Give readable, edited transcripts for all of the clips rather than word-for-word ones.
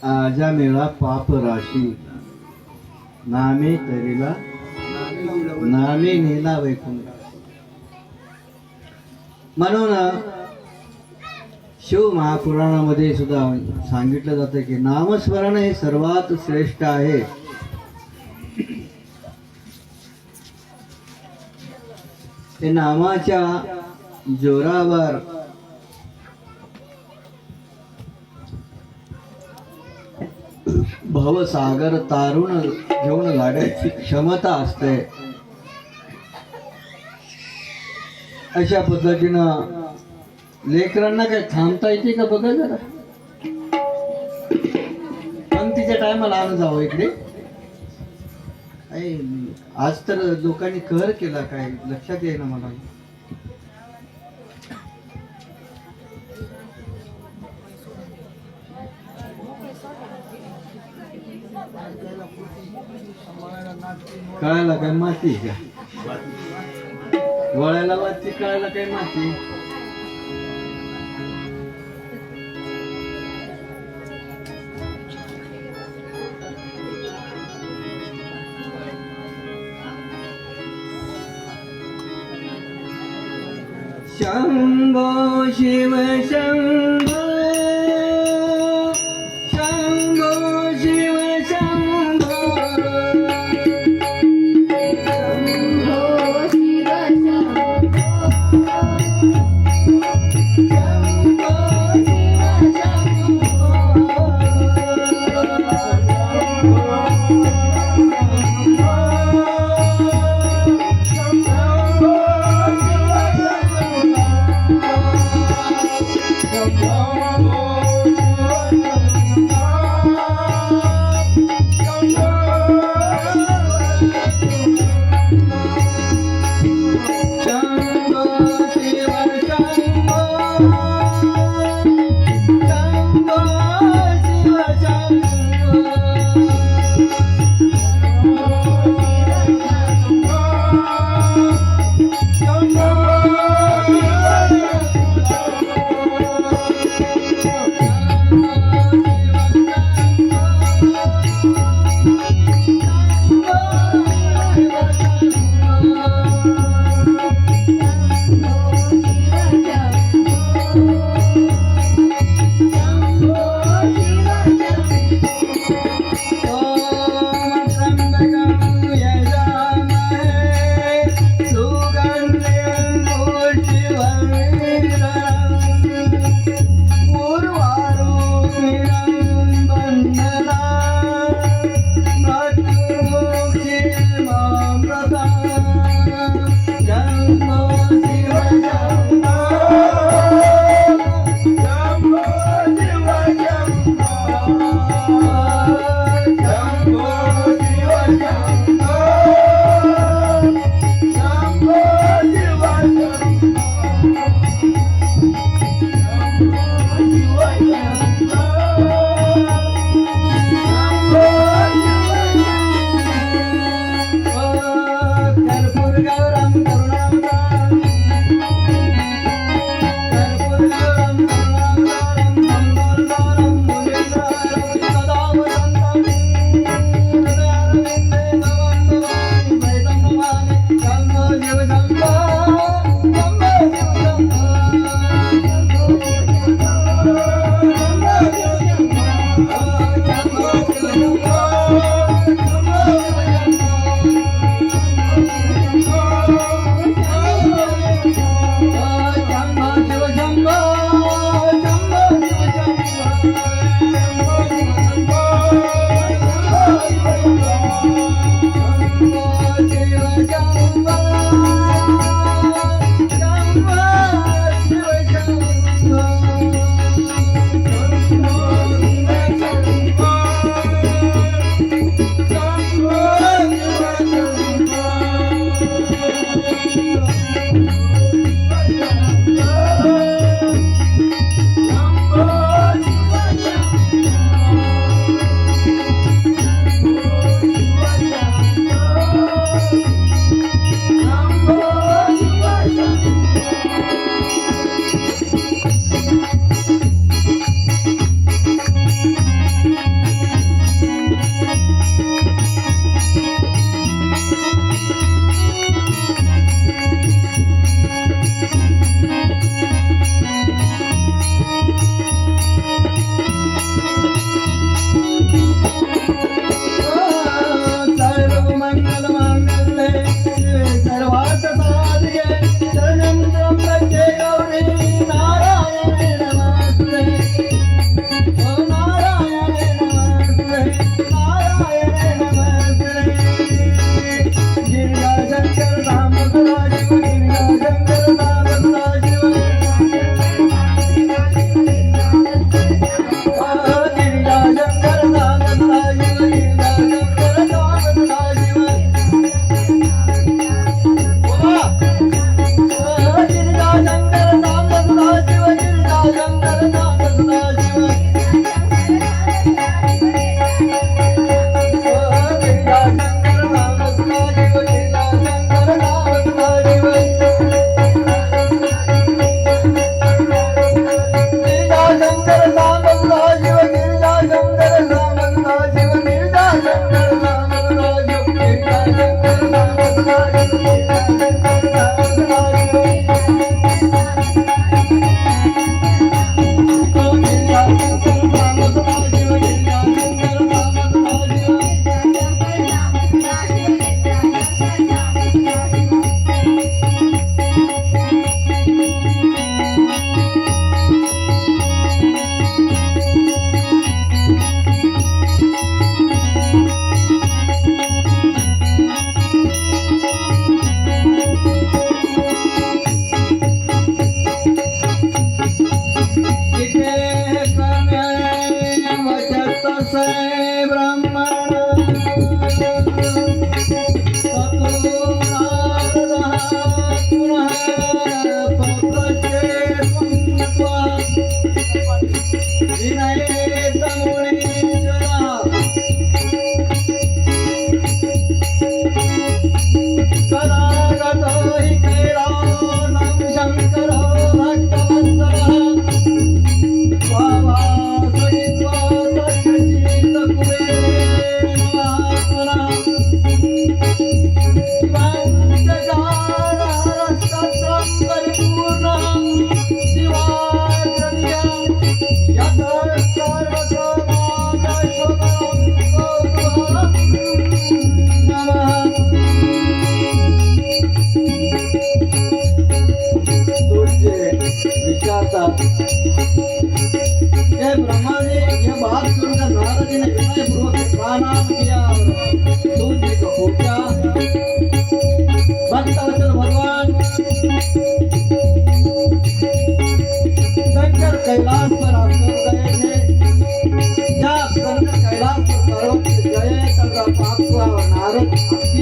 आजा मेळा पाप राशी नामे तरीला नामे नेला वैकुंठ. म्हणून शिव महापुराणामध्ये सुद्धा सांगितलं जातं की नामस्मरण हे सर्वात श्रेष्ठ आहे. ते नामाच्या जोरावर भवसागर तारून घेऊन लागायची क्षमता असते. अशा पद्धतीनं लेकरांना काय थांबता येते का बघा जरा. पंक्तीच्या टायमाला आणून जावं इकडे. आज तर लोकांनी कहर केला काय लक्षात येईना मला. कळायला काय माती का वळायला माती कळायला काय माती. शंभो शिव शंभो Oh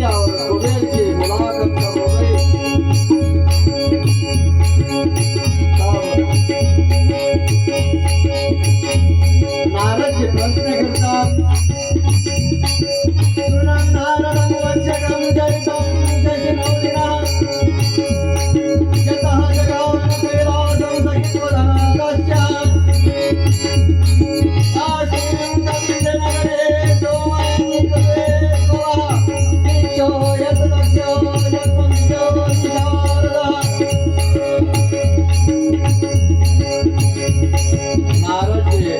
यावर कुबेरची मुलाखत करू नारदजी प्रश्न करतात नारदं वचकं चरितं शशिनौरिणः यतः जगान कैलासं सहितवदनादस्य आसीनं कपिलनगरे सोमयनिकवे कुवः दीक्षो यतदस्यो यत्वंशो विशारदः नारदजी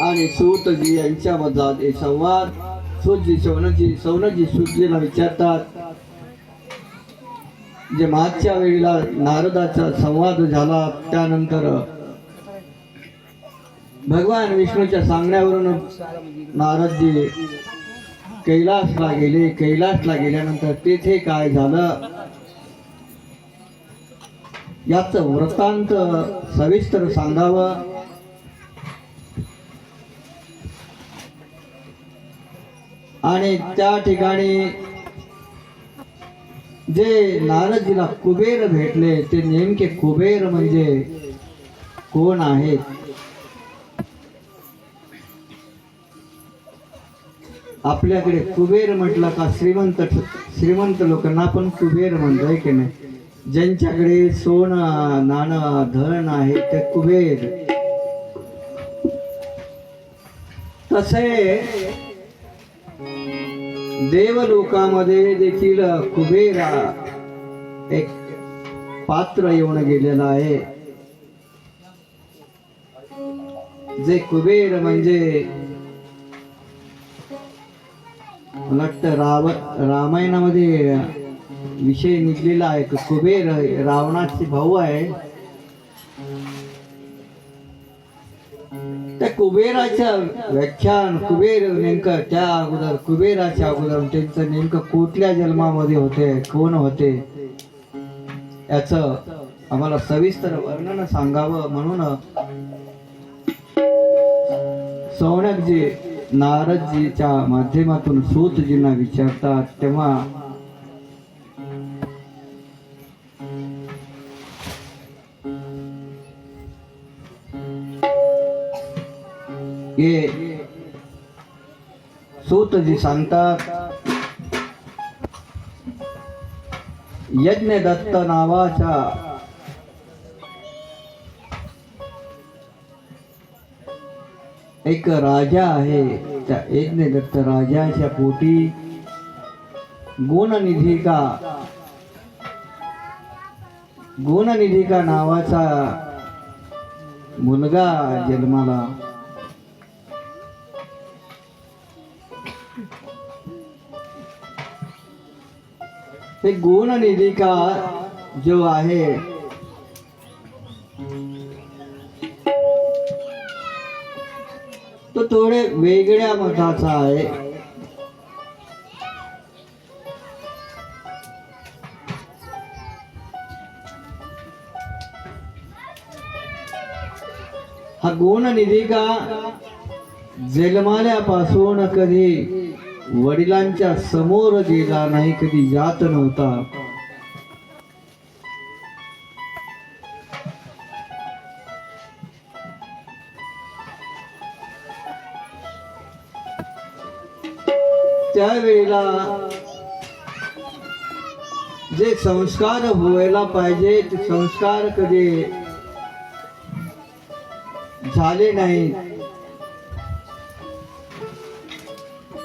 आणि सूतजी यांच्यामधला एक संवाद सूतजी सौनकजी सूतजीला विचारतात जे मागच्या वेळेला नारदाचा संवाद झाला त्यानंतर भगवान विष्णूच्या सांगण्यावरून नारदजी कैलासला गेले. कैलासला गेल्यानंतर तेथे काय झालं याचं वृत्तांत सविस्तर सांगावं. आणि त्या ठिकाणी जे नारदजीला कुबेर भेटले ते नेमके कुबेर म्हणजे कोण आहेत. आपल्याकडे कुबेर म्हटलं का श्रीमंत लोकांना आपण कुबेर म्हणतोय की नाही. ज्यांच्याकडे सोनं नाणं धन आहे ते कुबेर. तसे देवलोकामध्ये देखील कुबेर एक पात्र येऊन गेलेला आहे. जे कुबेर म्हणजे मला वाटतं रामायणामध्ये विषय निघलेला आहे. कुबेर रावणाचे भाऊ आहे. त्या कुबेराच्या व्याख्यान कुबेर नेमकं त्या अगोदर कुबेराच्या अगोदर त्यांचं नेमकं कुठल्या जन्मामध्ये होते कोण होते याच आम्हाला सविस्तर वर्णन सांगावं म्हणून सौनकजी नारदजीच्या माध्यमातून सूतजींना विचारतात. तेव्हा हे सूतजी सांगतात यज्ञदत्त नावाचा एक राजा आहे. त्या यज्ञदत्त राजाच्या पोटी गुणनिधी का नावाचा मुलगा जन्माला. ते गुणनिधी का जो आहे तो थोडे वेगळ्या मताचा आहे. हा गुणनिधी का जन्माल्यापासून कधी वडिलांच्या समोर गेला नाही, कधी जात नव्हता. त्यावेळेला जे संस्कार व्हायला पाहिजे ते संस्कार कधी झाले नाही.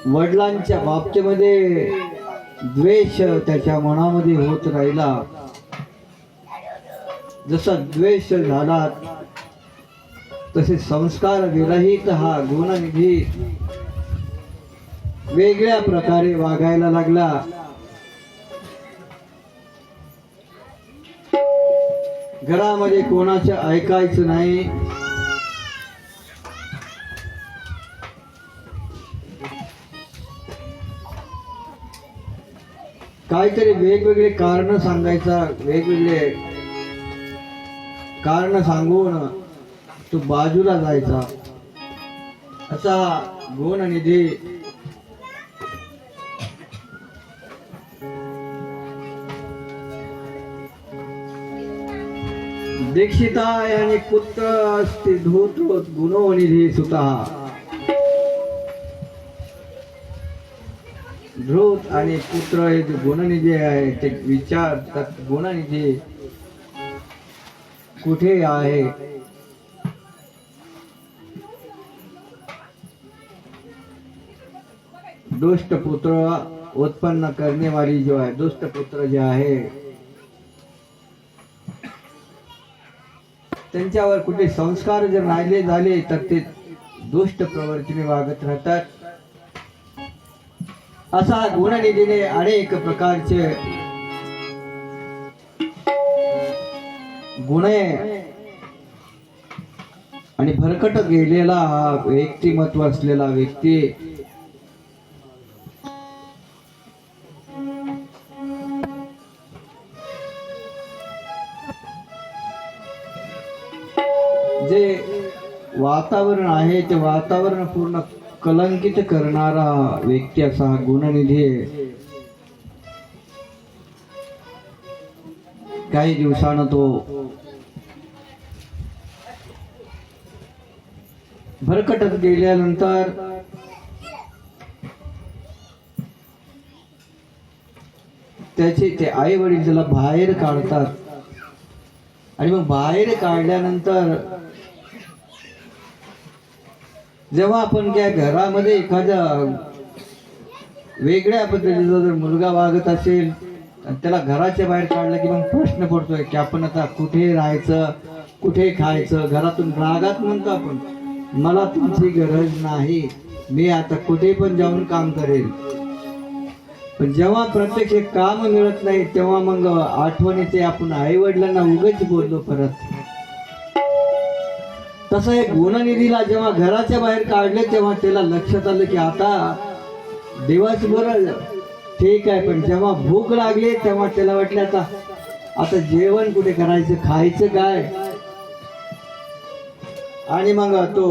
वडिलांच्या बाबतीमध्ये द्वेष त्याच्या मनामध्ये होत राहिला. जसा द्वेष झाला तसे संस्कार विरहित हा गुणनिधी वेगळ्या प्रकारे वागायला लागला. घरामध्ये कोणाचं ऐकायचं नाही. काहीतरी वेगवेगळे कारण सांगायचा, वेगवेगळे कारण सांगून तो बाजूला जायचा. असा गुणनिधी दीक्षिताय आणि पुत्र अस्ति धूत गुणोनिधी सुता. धृत आणि पुत्र हे जे गुणनिधी आहे ते विचारतात गुणनिधी कुठे आहे. दुष्ट पुत्र उत्पन्न करने वाली जो आहे दुष्ट पुत्र जे आहे त्यांच्यावर कुठे संस्कार जर राहिले झाले तर ते दुष्ट प्रवृत्तीने वागत राहतात. असा गुणनिधीने अनेक प्रकारचे गुणे आणि भरकट गेलेला व्यक्तिमत्व असलेला व्यक्ती जे वातावरण आहे ते वातावरण पूर्ण कलंकित करणारा व्यक्ती असा हा गुणनिधी आहे. काही दिवसानं तो भरकटत गेल्यानंतर त्याचे ते आई वडील त्याला बाहेर काढतात आणि मग बाहेर काढल्यानंतर जेव्हा आपण त्या घरामध्ये एखाद्या वेगळ्या पद्धतीचा जर मुलगा वागत असेल त्याला घराच्या बाहेर काढलं की मग प्रश्न पडतोय की आपण आता कुठे राहायचं कुठे खायचं. घरातून रागात म्हणतो आपण मला तुमची गरज नाही मी आता कुठे पण जाऊन काम करेल. पण जेव्हा प्रत्यक्ष काम मिळत नाही तेव्हा मग आठवणीचे आपण आई वडिलांना उगाच बोललो परत. तसं एक गुणनिधीला जेव्हा घराच्या बाहेर काढले तेव्हा त्याला लक्षात आलं की आता देवाच बरं ठीक आहे. पण जेव्हा भूक लागली तेव्हा त्याला वाटलं आता जेवण कुठे करायचं खायचं काय. आणि मग तो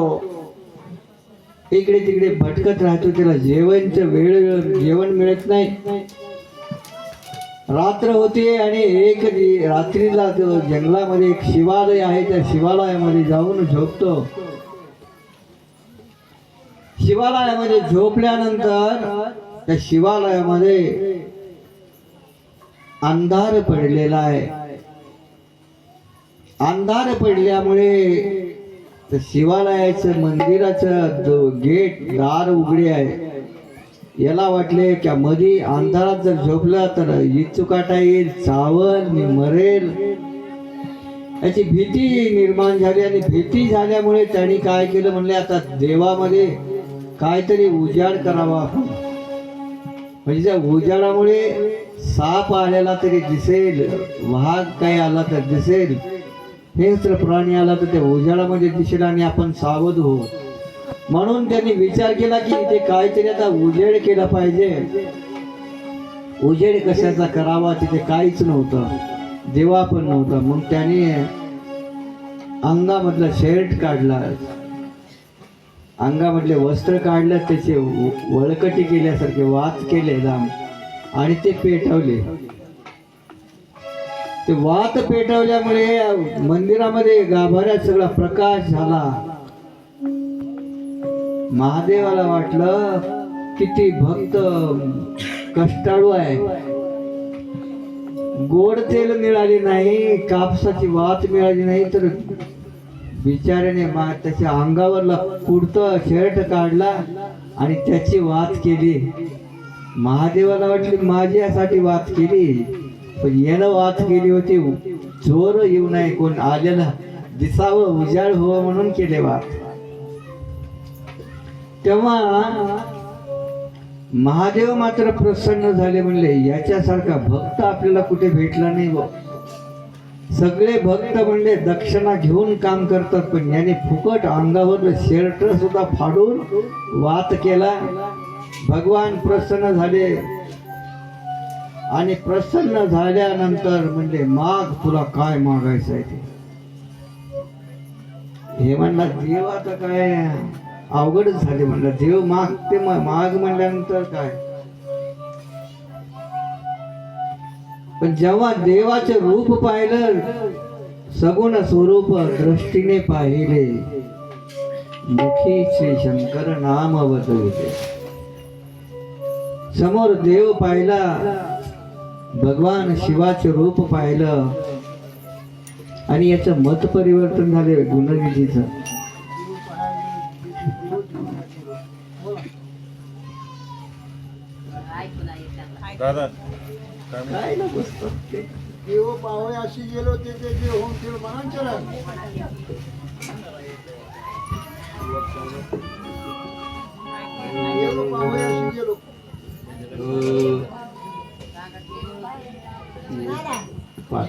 इकडे तिकडे भटकत राहतो. त्याला जेवणचं वेळ जेवण मिळत नाही. रात्र होते आणि एक रात्रीला तो जंगलामध्ये एक शिवालय आहे त्या शिवालयामध्ये जाऊन झोपतो. शिवालयामध्ये झोपल्यानंतर त्या शिवालयामध्ये अंधार पडलेला आहे. अंधार पडल्यामुळे तर शिवालयाचं मंदिराचं गेट दार उघडे आहे. याला वाटले की मध्ये अंधारात जर झोपला तर इचुकाटा येईल चावल मी मरेल याची भीती निर्माण झाली. आणि भीती झाल्यामुळे त्यांनी काय केलं म्हणले आता देवामध्ये काहीतरी उजाड करावा आपण. म्हणजे त्या उजाडामुळे साप आलेला तरी दिसेल वाघ काही आला तर दिसेल हिंस्र प्राणी आला तर ते उजाडामध्ये दिसेल आणि आपण सावध होऊ. म्हणून त्यांनी विचार केला की इथे काहीतरी आता उजेड केला पाहिजे. उजेड कशाचा करावा तिथे काहीच नव्हतं देवा पण नव्हता. मग त्याने अंगामधला शर्ट काढला अंगामधले वस्त्र काढलं त्याचे वळकटी केल्यासारखे वात केले लांब आणि ते पेटवले. ते वात पेटवल्यामुळे मंदिरामध्ये गाभाऱ्यात सगळा प्रकाश झाला. महादेवाला वाटलं किती भक्त कष्टाळू आहे. गोड तेल मिळाले नाही कापसाची वात मिळाली नाही तर बिचाऱ्याने त्याच्या अंगावरला कुडतं शर्ट काढला आणि त्याची वात केली. महादेवाला वाटली माझ्यासाठी वात केली पण यानं वात केली होती चोर येऊ नये कोण आलेला दिसावं उजाड व्हावं म्हणून केले वात. तेव्हा महादेव मात्र प्रसन्न झाले. म्हणले याच्यासारखा भक्त आपल्याला कुठे भेटला नाही. सगळे भक्त म्हणले दक्षिणा घेऊन काम करतात पण याने फुकट अंगावर शर्ट सुद्धा फाडून वात केला. भगवान प्रसन्न झाले आणि प्रसन्न झाल्यानंतर म्हणले माग तुला काय मागायचं आहे ते. हे म्हणला देव आता काय अवघडच झाले. म्हणलं देव मागते माग म्हणल्यानंतर काय. पण जेव्हा देवाचे रूप पाहिलं सगुण स्वरूप दृष्टीने पाहिले, मुखी श्री शंकर नाम वदविले. समोर देव पाहिला, भगवान शिवाचे रूप पाहिलं आणि याचं मत परिवर्तन झाले गुणनिधीचं. दादा काय ना बसतो ते. देव पाहोय अशी गेलो ते जे होऊन केलं म्हणून चला देव पाहोय अशी गेलो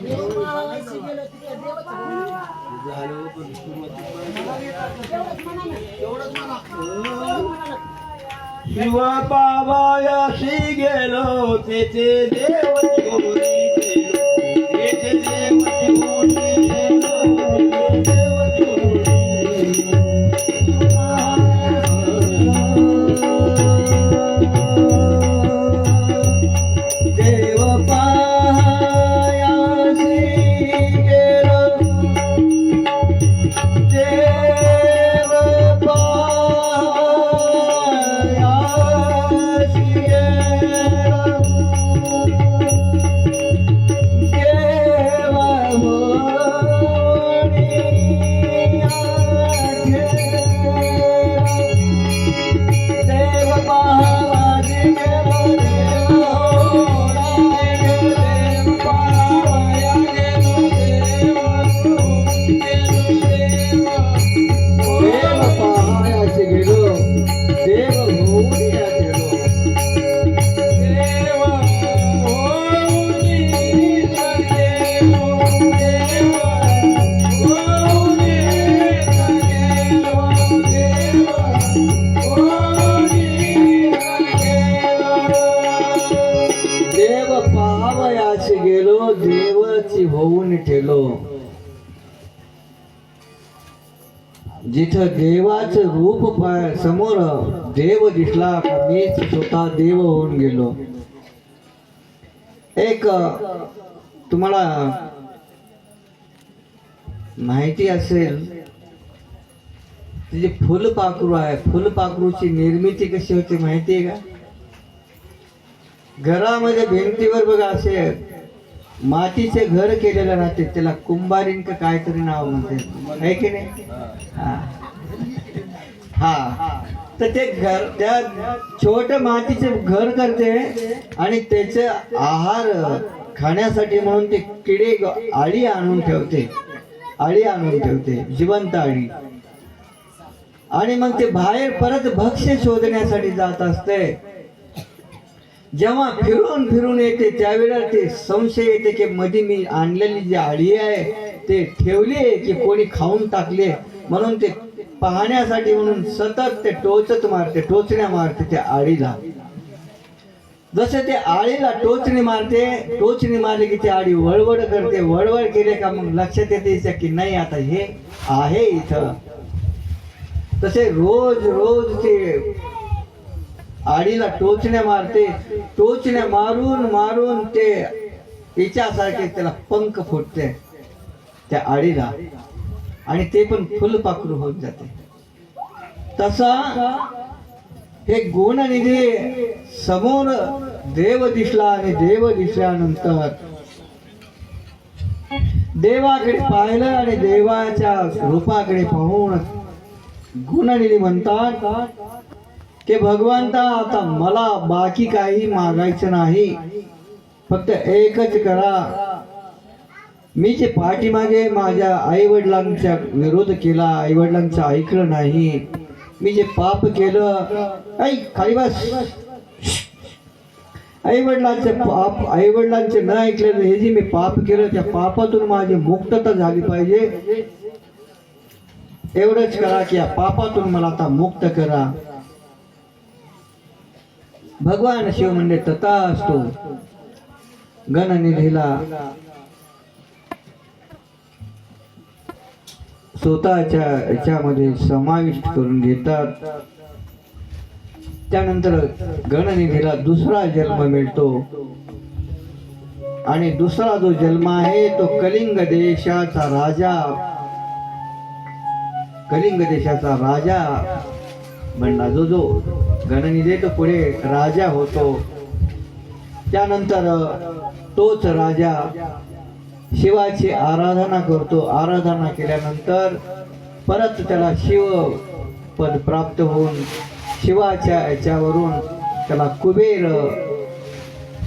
देव पाहोय अशी गेलो तिथे देवच एवढंच म्हणा. शिवा पावायाशी गेलो तेथे देव चोरी केलो, तेथे देव चोरी केलो, देव चोरी केलो. देव पायाशी गेलो, देव पायाशी गेलो, देवा मोरिया गेलो. देव पायाशी गेलो, देव पाया गेलो, देव पायाशी गेलो, देव मोरिया गेलो. देव मोरिया गेलो, देव मोरिया गेलो, देव मोरिया गेलो. देव पावयाशी गेलो, देवची होऊन ठेलो. जिथं देवाचं रूप समोर देव दिसला का मीच स्वतः देव होऊन गेलो. एक तुम्हाला माहिती असेल, जे फुलपाखरू आहे, फुलपाखरूची निर्मिती कशी होते माहिती आहे का? घरामध्ये भिंतीवर बघा असे मातीचे घर केलेले राहते, त्याला कुंभारीन का काहीतरी नाव म्हणते, आहे की नाही? हा तर ते घर, त्या छोट मातीचे घर करते आणि त्याचे आहार खाण्यासाठी म्हणून ते किडे आळी आणून ठेवते, आळी आणून ठेवते, जिवंत आळी. आणि मग ते बाहेर परत भक्ष्य शोधण्यासाठी जात असते. जेव्हा फिरून फिरून येते त्यावेळेला ते संशय येते की मध्ये मी आणलेली जी आळी आहे ते ठेवली आहे की कोणी खाऊन टाकले, म्हणून ते पाहण्यासाठी म्हणून सतत ते टोचत मारते, टोचण्या मारते त्या आळीला. जसे ते आळीला टोचणी मारते, टोचणी मारली की ती आळी वळवळ करते, वळवळ केले का मग लक्षात येते की नाही आता हे आहे इथं. तसे रोज रोज ते आळीला टोचण्या मारते, टोचण्या मारून मारून ते तिच्यासारखे त्याला पंख फुटते त्या आळीला, आणि ते पण फुलपाखरू होत जाते. तसा हे गुणनिधी समोर देव दिसला आणि देव दिसल्यानंतर देवाकडे पाहिलं आणि देवाच्या रूपाकडे पाहून गुणनिधी म्हणतात की भगवंता आता मला बाकी काही मागायचं नाही, फक्त एकच करा. मी जे पाठीमागे माझ्या आई वडिलांचा विरोध केला, आई वडिलांचं ऐकलं नाही, मी जे पाप केलं, खाली बस, आई वडिलांचे न ऐकलं, हे जे मी पाप केलं त्या पापातून माझी मुक्तता झाली पाहिजे. एवढंच करा की या पापातून मला आता मुक्त करा. भगवान शिव म्हणजे तथास्तु. गणनिधीला स्वतःच्या याच्यामध्ये समाविष्ट करून घेतात. त्यानंतर गणनिधीला दुसरा जन्म मिळतो आणि दुसरा जो जन्म आहे तो कलिंग देशाचा राजा, कलिंग देशाचा राजा बनला. जो गणनिधे तो पुढे राजा होतो. त्यानंतर तोच राजा शिवाची आराधना करतो. आराधना केल्यानंतर परत त्याला शिव पद प्राप्त होऊन शिवाच्या याच्यावरून त्याला कुबेर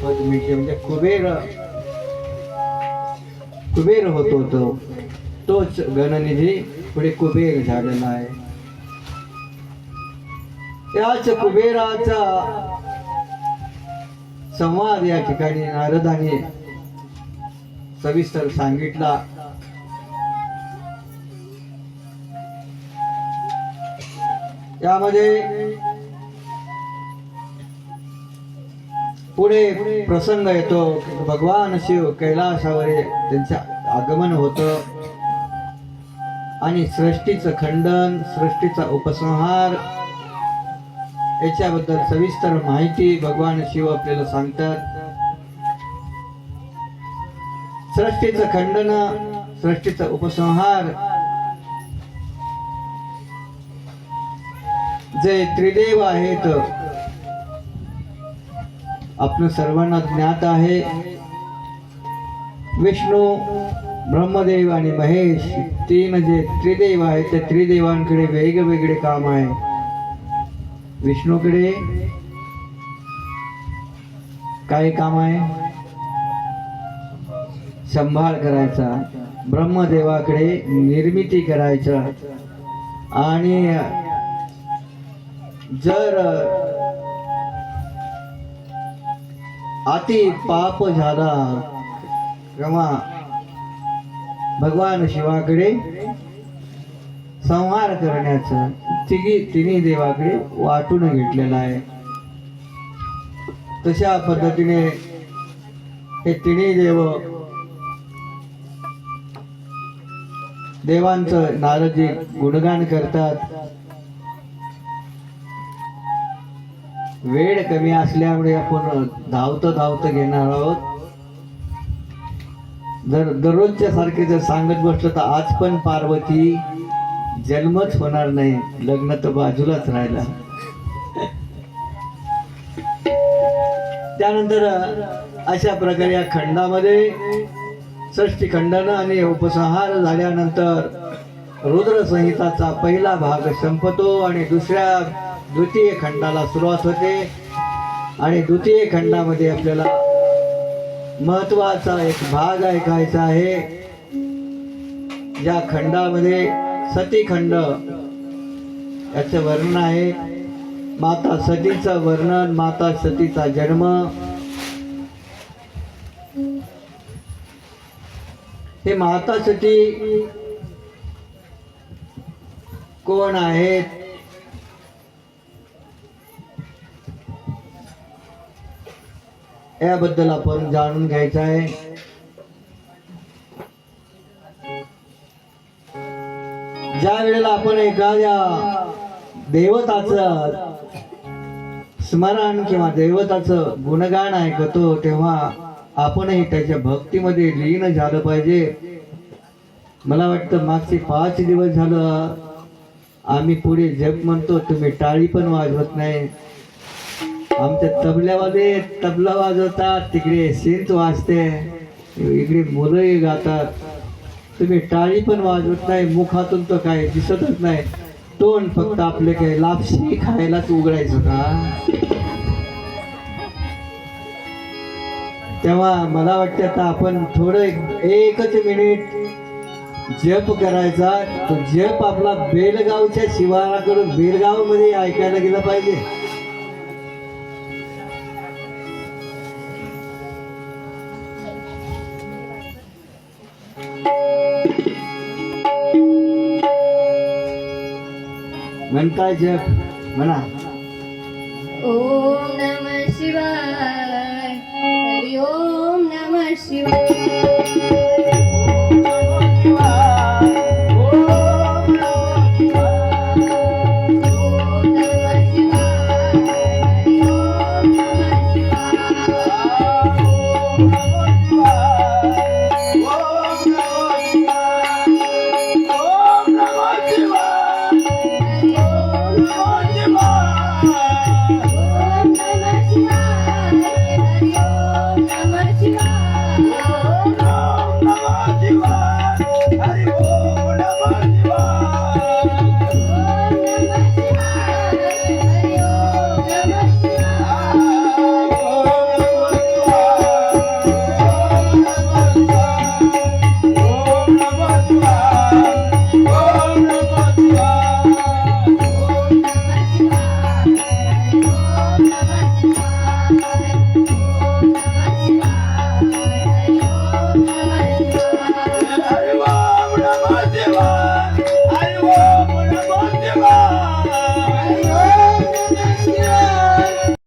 पद मिळते. म्हणजे कुबेर होतो तोच गणनिधी पुढे कुबेर झालेला आहे. त्याच कुबेराचा संवाद या ठिकाणी नारदाने सविस्तर सांगितला. यामध्ये पुढे प्रसंग येतो. भगवान शिव कैलासावर त्यांचं आगमन होतं आणि सृष्टीचं खंडन, सृष्टीचा उपसंहार याच्याबद्दल सविस्तर माहिती भगवान शिव आपल्याला सांगतात. सृष्टीचं खंडन, सृष्टीचा उपसंहार जे त्रिदेव आहेत आपण सर्वांना ज्ञात आहे. विष्णू, ब्रह्मदेव आणि महेश तीन जे त्रिदेव आहेत त्या त्रिदेवांकडे वेगवेगळे काम आहे. विष्णूकडे काय काम आहे? संभाळ करायचा. ब्रह्मदेवाकडे निर्मिती करायचं. आणि जर अति पाप झाला किंवा भगवान शिवाकडे संहार करण्याचं तिन्ही देवाकडे वाटून घेतलेलं आहे. तशा पद्धतीने हे तिन्ही देवांचं नारदजी गुणगान करतात. वेळ कमी असल्यामुळे आपण धावतं घेणार आहोत. जर दररोजच्या सारखे जर सांगत बसलो तर आज पण पार्वती जन्मच होणार नाही, लग्न तर बाजूलाच राहिला. त्यानंतर अशा प्रकारे या खंडामध्ये षष्टी खंडन आणि उपसंहार झाल्यानंतर रुद्र संहिताचा पहिला भाग संपतो आणि द्वितीय खंडाला सुरुवात होते. आणि द्वितीय खंडामध्ये आपल्याला महत्वाचा एक भाग ऐकायचा आहे. या खंडामध्ये सतीखंड याचे वर्णन आहे. माता सतीचं वर्णन, माता सतीचा जन्म, हे माता सती कोण आहेत, याबद्दल आपण जाणून घ्यायचं आहे. ज्या वेळेला आपण एखाद्या देवताचं स्मरण किंवा देवताचं गुणगान ऐकतो तेव्हा आपणही त्याच्या भक्तीमध्ये लीन झालं पाहिजे. मला वाटतं मागचे 5 दिवस झालं आम्ही पुढे जप म्हणतो, तुम्ही टाळी पण वाजवत नाही. आमच्या तबल्यामध्ये तबला वाजवतात, तिकडे सिंथ वाजते, इकडे मुलंही गातात. तुम्ही टाळी पण वाजवत नाही. मुखातून तर काय दिसतच नाही. तोंड फक्त आपले काय लापशी खायलाच उघडायचं का? तेव्हा मला वाटतं आता आपण थोडं एकच मिनिट जप करायचा. तो जप आपला बेलगावच्या शिवाराकडून बेलगाव मध्ये ऐकायला गेला पाहिजे. म्हणताय जप म्हणा. ओम नमः शिवाय, हरि ओम नमः शिवाय.